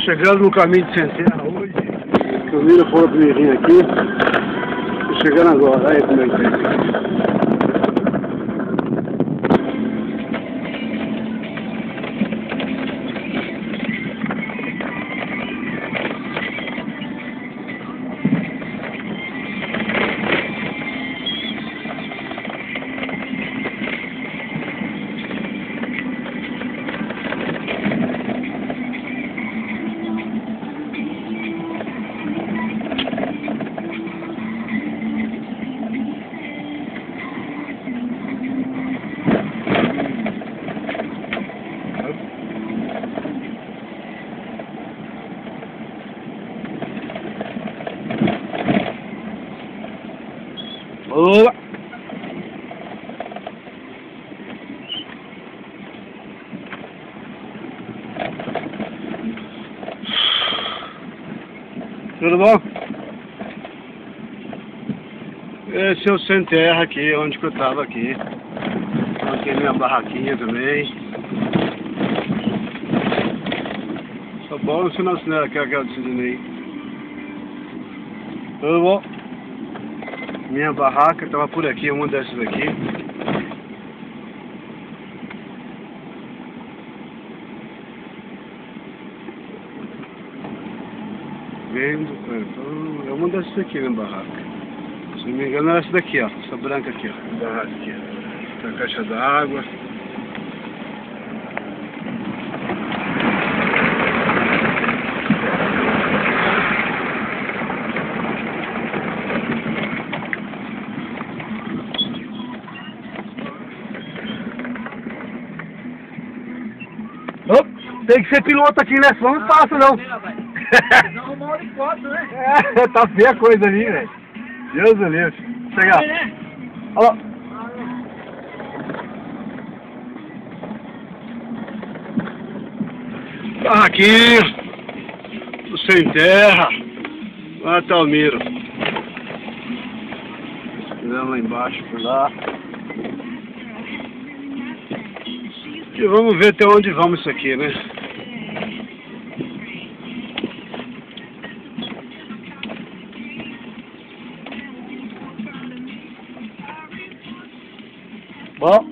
chegando no caminho de Sem Terra hoje. O Miro falou pra mim vir aqui. Tô chegando agora, aí como é que é. Boa! Tudo bom? Esse é o Sem Terra aqui, onde que eu tava aqui. Aqui minha barraquinha também. Só bom se não é aquela decisão aí. Tudo bom? Minha barraca estava por aqui, uma dessas aqui. Vendo, é uma dessas aqui na barraca. Se não me engano é essa daqui, ó. Essa branca aqui, ó. Barraca aqui, ó. Tem a caixa d'água. Tem que ser piloto aqui, né? Senão não passa, não. Não arrumou de foto, né? É, tá feia a coisa ali, velho. Deus do livro. Chega. Olha lá. Barraquinha. O Sem Terra. Lá tá o Miro. Vamos lá embaixo, por lá. E vamos ver até onde vamos isso aqui, né? Bom.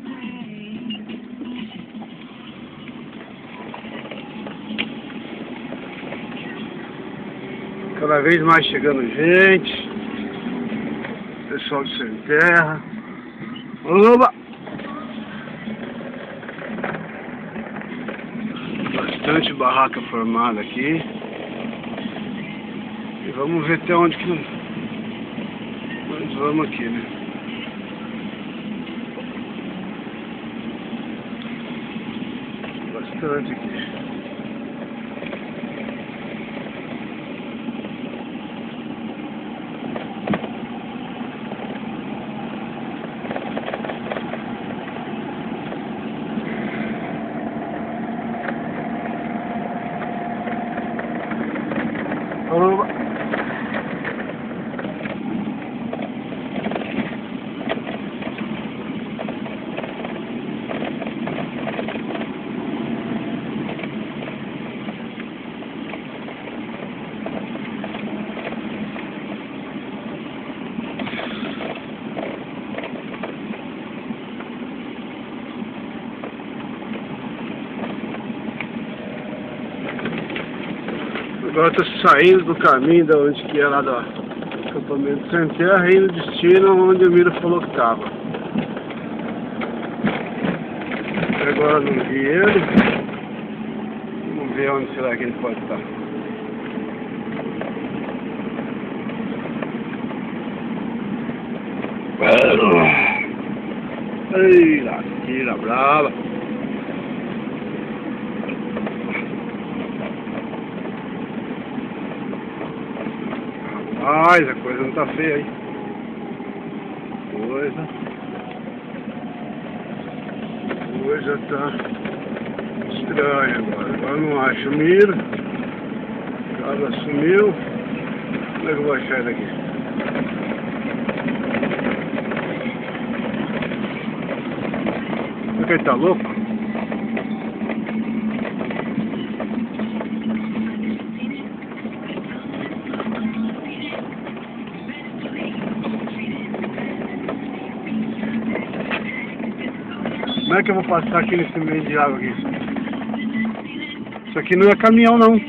Cada vez mais chegando gente. Pessoal de Sem Terra. Oba! Bastante barraca formada aqui. E vamos ver até onde que nós vamos aqui, né? Bastante aqui. Oba. Agora estou saindo do caminho da onde que é lá do acampamento Sem Terra e no destino onde o Miro falou que estava. Agora não vi ele. Vamos ver onde será que ele pode estar. Ei, lasqueira brava. Rapaz, a coisa não tá feia aí. Coisa tá estranha agora. Eu não acho o Miro. O cara sumiu. Como é que eu vou achar ele aqui? Será que ele tá louco? Como é que eu vou passar aqui nesse meio de água aqui? Isso aqui não é caminhão não.